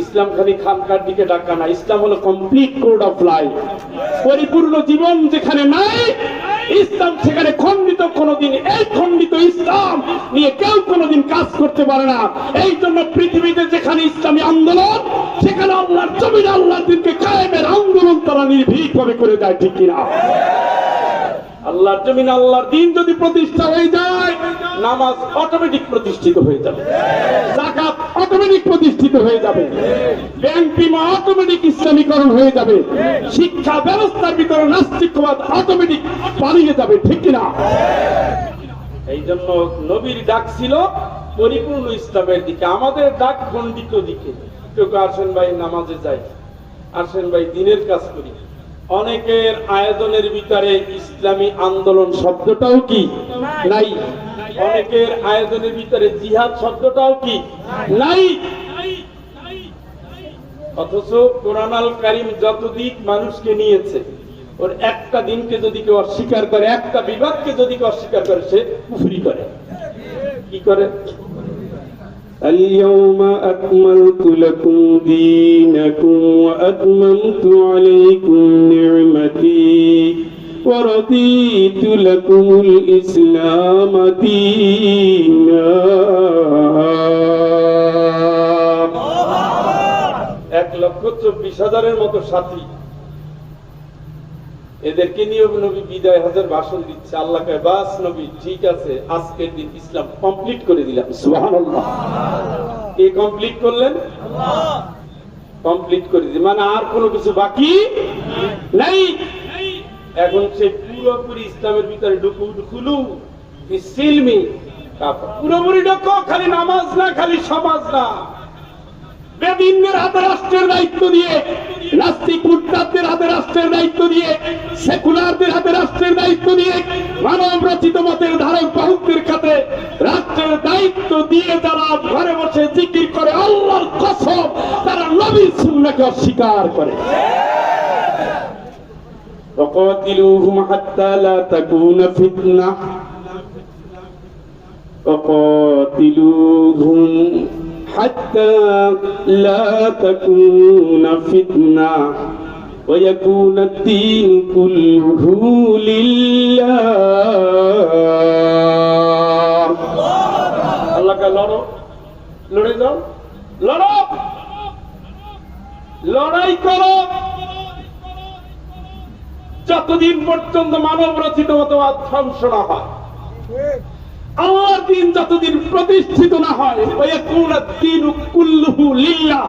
ইসলাম খালি খানকার দিকে ডাকা না, ইসলাম হলো কমপ্লিট কোড অফ লাইফ। পরিপূর্ণ জীবন যেখানে নাই, ইসলাম সেখানে খণ্ডিত কোনোদিন, এই খণ্ডিত ইসলাম নিয়ে কেউ কোনোদিন কাজ করতে পারে না। এই জন্য পৃথিবীতে যেখানে ইসলামী আন্দোলন, সেখানে আল্লাহর জমিনে আল্লাহর দিনকে কায়েমের আন্দোলন তারা নির্ভীকভাবে করে দেয়, ঠিক কিনা? আল্লাহর জমিনে আল্লাহর দিন যদি প্রতিষ্ঠা হয়ে যায়, নামাজ অটোমেটিক প্রতিষ্ঠিত হয়ে যাবে, যাকাত অটোমেটিক প্রতিষ্ঠিত হয়ে যাবে, ব্যাংক বিমা অটোমেটিক ইসলামীকরণ হয়ে যাবে, শিক্ষা ব্যবস্থার ভিতরে নাস্তিকবাদ অটোমেটিক পালিয়ে যাবে, ঠিক কিনা? এই জন্য নবীর ডাক ছিল পরিপূর্ণ ইসলামের দিকে, আমাদের ডাক খণ্ডিত দিকে। কেউ আসেন ভাই নামাজে যাই, আসেন ভাই দিনের কাজ করি। অনেকের আয়োজনের ভিতরে ইসলামী আন্দোলন শব্দটাও কি নাই, অনেকের আয়োজনের ভিতরে জিহাদ শব্দটাও কি নাই। অথচ কোরআন আল কারীম যত দিক মানুষকে নিয়েছে, ওর একটা দিনকে যদি কেউ অস্বীকার করে, একটা বিভাগকে যদি কেউ অস্বীকার করে, সে কুফরি করে। কি করে? اليوم أكملت لكم دينكم وأتممت عليكم نعمتي ورضيت لكم الإسلام دينا। 1,24,000-এর মতো সাথী, এদেরকে নিয়ে নবী বিদায় হজের ভাষণ দিচ্ছে। আল্লাহ কয়, বাস নবী ঠিক আছে, আজকের দিন ইসলাম কমপ্লিট করে দিলাম। সুবহানাল্লাহ। কে কমপ্লিট করলেন? আল্লাহ কমপ্লিট করে দিলেন, মানে আর কোনো কিছু বাকি নাই। এখন সে পুরোপুরি ইসলামের ভিতরে ঢুকুলু সিলমি, পুরোপুরি ঢুকো। খালি নামাজ না, খালি সমাজ না, বেদিনদের হাতে রাষ্ট্রের দায়িত্ব দিয়ে, নাস্তিক মুরতাদদের হাতে রাষ্ট্রের দায়িত্ব দিয়ে, সেকুলারদের হাতে রাষ্ট্রের দায়িত্ব দিয়ে, মানব রচিত মতের ধারক বাহকদের কাছে রাষ্ট্রের দায়িত্ব দিয়ে যারা ঘরে বসে জিকির করে আল্লাহর কসম, তারা নবীর সুন্নাহকে অস্বীকার করে। وقاتلوهم حتى لا تكون فتنة وقاتلوهم حتى لا تكون فتنة ويكون الدين كله لله। আল্লাহ কা লড়ো, লড়ে যাও, লড়ো, লড়াই করো, যতদিন পর্যন্ত মানব রচিত মতবাদ ধ্বংস না হয়, আল্লাহর দ্বীন যতদিন প্রতিষ্ঠিত না হয়, ওয়ায়াকুনা দ্বীনু কুল্লুহু লিল্লাহ।